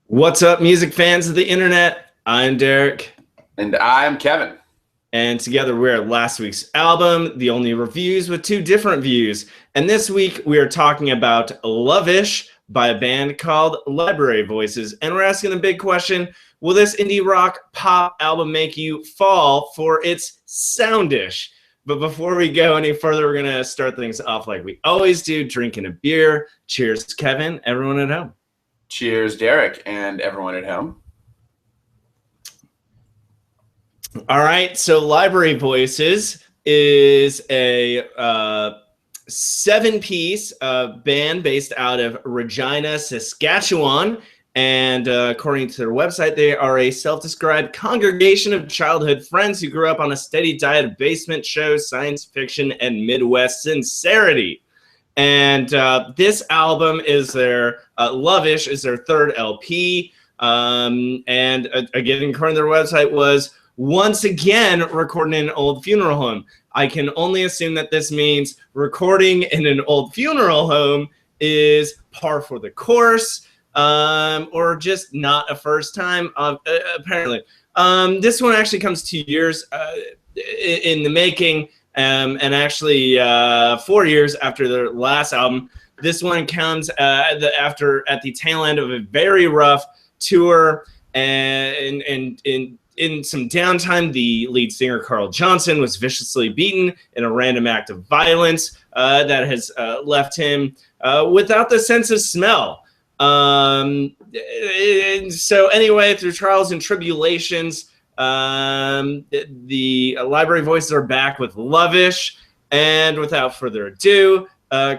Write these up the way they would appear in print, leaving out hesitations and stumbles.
What's up, music fans of the internet? I'm Derek. And I'm Kevin. And together we're last week's album, The Only Reviews with Two Different Views. And this week we are talking about Lovish by a band called Library Voices. And we're asking the big question, will this indie rock pop album make you fall for its soundish? But before we go any further, we're going to start things off like we always do, drinking a beer. Cheers, Kevin, everyone at home. Cheers, Derek, and everyone at home. All right, so Library Voices is a seven-piece band based out of Regina, Saskatchewan. And according to their website, they are a self-described congregation of childhood friends who grew up on a steady diet of basement shows, science fiction, and Midwest sincerity. And this album is their Lovish is their third LP. And again, according to their website, was once again recording in an old funeral home. I can only assume that this means recording in an old funeral home is par for the course, or just not a first time, apparently. This one actually comes 2 years in the making, and actually 4 years after their last album. This one comes at the tail end of a very rough tour, and in some downtime, the lead singer Carl Johnson was viciously beaten in a random act of violence that has left him without the sense of smell. So anyway, through trials and tribulations, the Library Voices are back with Lovish. And without further ado,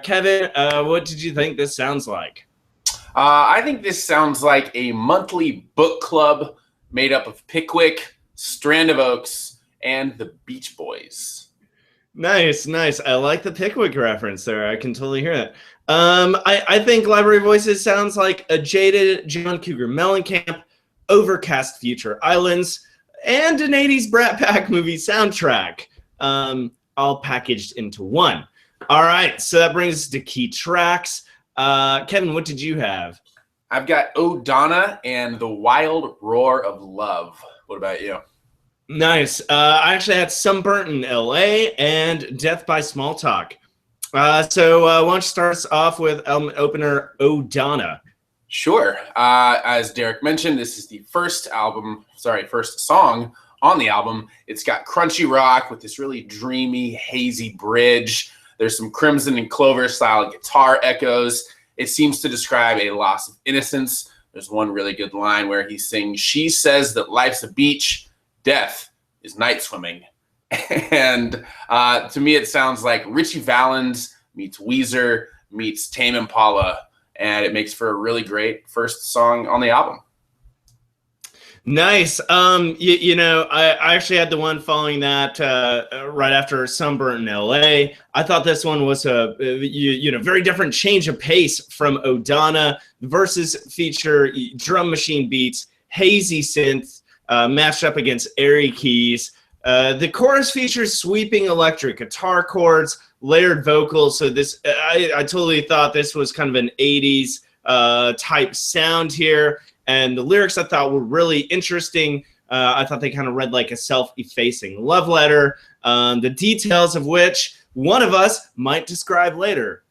Kevin, what did you think this sounds like? I think this sounds like a monthly book club made up of Pickwick, Strand of Oaks, and the Beach Boys. Nice, nice. I like the Pickwick reference there. I can totally hear that. I think Library Voices sounds like a jaded John Cougar Mellencamp, overcast future islands, and an 80s Brat Pack movie soundtrack, all packaged into one. All right, so that brings us to key tracks. Kevin, what did you have? I've got Oh Donna and The Wild Roar of Love. What about you? Nice. I actually had Sunburnt in LA and Death by Small Talk. So why don't you start us off with album opener Oh Donna? Sure. As Derek mentioned, this is the first song on the album. It's got crunchy rock with this really dreamy, hazy bridge. There's some Crimson and Clover style guitar echoes. It seems to describe a loss of innocence. There's one really good line where he sings, "She says that life's a beach, death is night swimming." And to me, it sounds like Richie Valens meets Weezer meets Tame Impala, and it makes for a really great first song on the album. Nice. I actually had the one following that right after Sunburnt in LA. I thought this one was a very different change of pace from Oh Donna. The verses feature drum machine beats, hazy synth, matched up against airy keys. The chorus features sweeping electric guitar chords, layered vocals. So this, I totally thought this was kind of an 80s type sound here. And the lyrics I thought were really interesting. I thought they kind of read like a self-effacing love letter, the details of which one of us might describe later.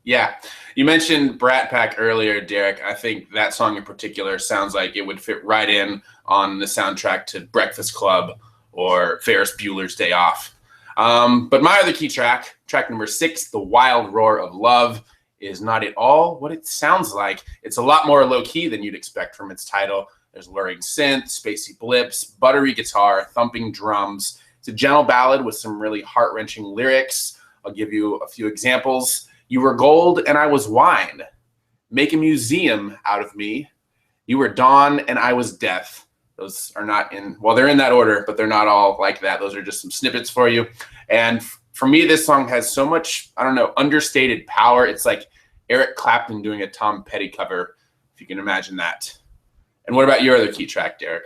Yeah. You mentioned Brat Pack earlier, Derek. I think that song in particular sounds like it would fit right in on the soundtrack to Breakfast Club or Ferris Bueller's Day Off. But my other key track number 6, The Wild Roar of Love, is not at all what it sounds like. It's a lot more low-key than you'd expect from its title. There's luring synth, spacey blips, buttery guitar, thumping drums. It's a gentle ballad with some really heart-wrenching lyrics. I'll give you a few examples. "You were gold and I was wine. Make a museum out of me. You were dawn and I was death." Those are not in, well, they're in that order, but they're not all like that. Those are just some snippets for you. And for me, this song has so much, I don't know, understated power. It's like Eric Clapton doing a Tom Petty cover, if you can imagine that. And what about your other key track, Derek?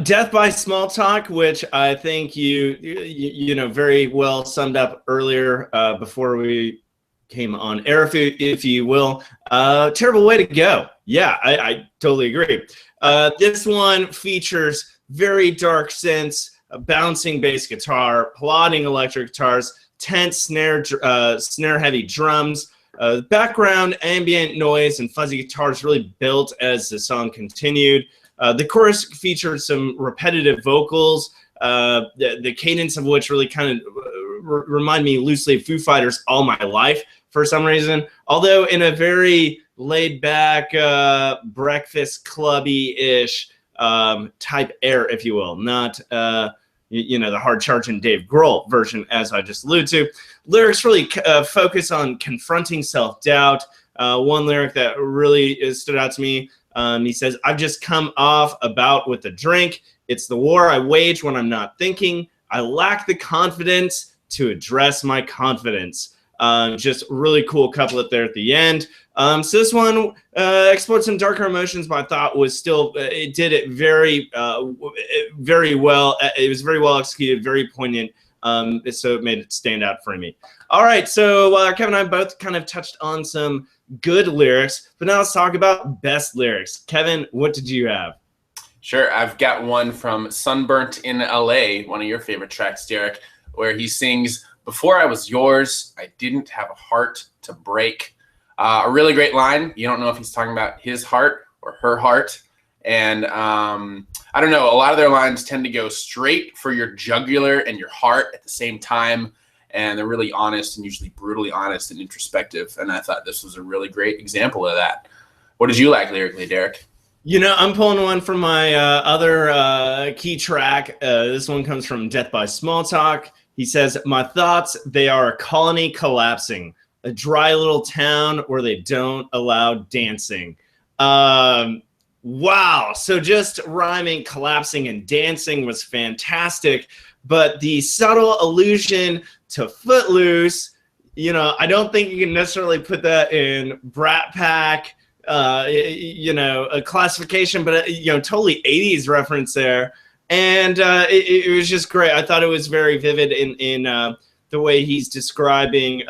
Death by Small Talk, which I think you very well summed up earlier before we came on air, if you will. Terrible way to go. Yeah, I totally agree. This one features very dark synths, a bouncing bass guitar, plodding electric guitars, tense snare-heavy drums, background ambient noise and fuzzy guitars really built as the song continued. The chorus featured some repetitive vocals, the cadence of which really kind of remind me loosely of Foo Fighters' All My Life for some reason, although in a very laid-back, breakfast clubby-ish type air, if you will, not the hard-charging Dave Grohl version, as I just alluded to. Lyrics really focus on confronting self-doubt. One lyric that really stood out to me, he says, "I've just come off a bout with a drink. It's the war I wage when I'm not thinking. I lack the confidence to address my confidence." Just really cool couplet there at the end. So this one explored some darker emotions, but I thought was still, it did it very, very well. It was very well executed, very poignant. So it made it stand out for me. All right, so Kevin and I both kind of touched on some good lyrics, but now let's talk about best lyrics. Kevin, what did you have? Sure, I've got one from Sunburnt in LA, one of your favorite tracks, Derek, where he sings, "Before I was yours, I didn't have a heart to break." A really great line. You don't know if he's talking about his heart or her heart. And I don't know, a lot of their lines tend to go straight for your jugular and your heart at the same time. And they're really honest and usually brutally honest and introspective. And I thought this was a really great example of that. What did you like lyrically, Derek? I'm pulling one from my other key track. This one comes from Death by Small Talk. He says, "My thoughts, they are a colony collapsing, a dry little town where they don't allow dancing." Wow. So just rhyming, collapsing, and dancing was fantastic. But the subtle allusion to Footloose, I don't think you can necessarily put that in Brat Pack, a classification, but, totally 80s reference there. And it was just great. I thought it was very vivid in the way he's describing,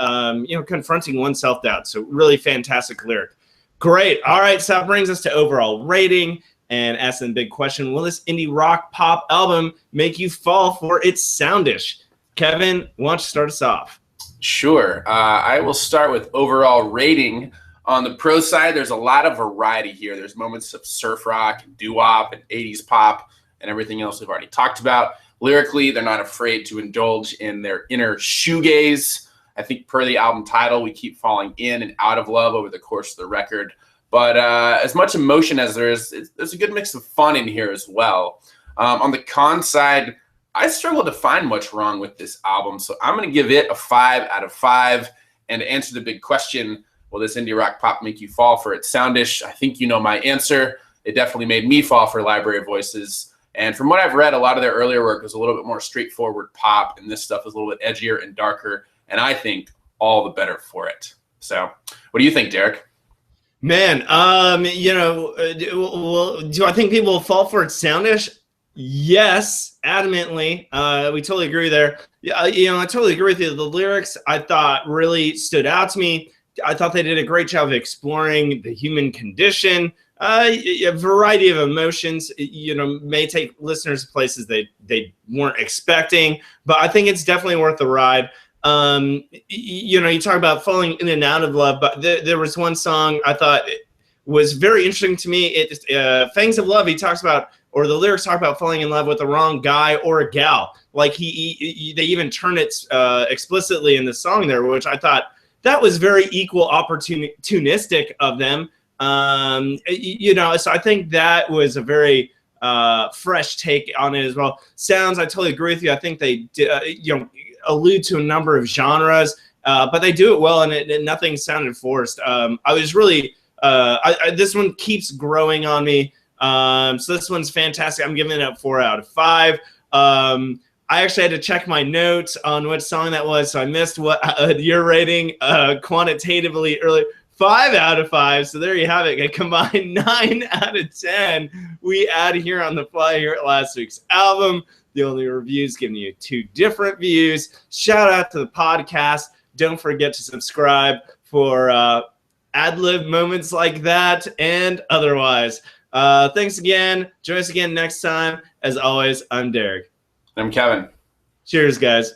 confronting one's self-doubt. So really fantastic lyric. Great. All right, so that brings us to overall rating and asking the big question, will this indie rock pop album make you fall for its soundish? Kevin, why don't you start us off? Sure. I will start with overall rating. On the pro side, there's a lot of variety here. There's moments of surf rock, doo-wop, and 80s pop, and everything else we've already talked about. Lyrically, they're not afraid to indulge in their inner shoegaze. I think per the album title, we keep falling in and out of love over the course of the record. But as much emotion as there is, there's a good mix of fun in here as well. On the con side, I struggle to find much wrong with this album, so I'm going to give it a 5 out of 5. And to answer the big question, will this indie rock pop make you fall for its soundish? I think you know my answer. It definitely made me fall for Library of Voices. And from what I've read, a lot of their earlier work was a little bit more straightforward pop, and this stuff is a little bit edgier and darker, and I think all the better for it. So what do you think, Derek? Man, do I think people will fall for its soundish? Yes, adamantly. We totally agree there. I totally agree with you. The lyrics, I thought, really stood out to me. I thought they did a great job of exploring the human condition. A variety of emotions, may take listeners to places they weren't expecting, but I think it's definitely worth the ride. You talk about falling in and out of love, but there was one song I thought was very interesting to me. Fangs of Love, he talks about, or the lyrics talk about falling in love with the wrong guy or a gal. Like they even turn it explicitly in the song there, which I thought that was very equal opportunistic of them. So I think that was a very fresh take on it as well. Sounds, I totally agree with you. I think they allude to a number of genres, but they do it well, and nothing sounded forced. I was really this one keeps growing on me. So this one's fantastic. I'm giving it a 4 out of 5. I actually had to check my notes on what song that was, so I missed what your rating quantitatively earlier. 5 out of 5. So there you have it. A combined 9 out of 10. We add here on the fly here at last week's album. The only reviews giving you 2 different views. Shout out to the podcast. Don't forget to subscribe for ad-lib moments like that and otherwise. Thanks again. Join us again next time. As always, I'm Derek. I'm Kevin. Cheers, guys.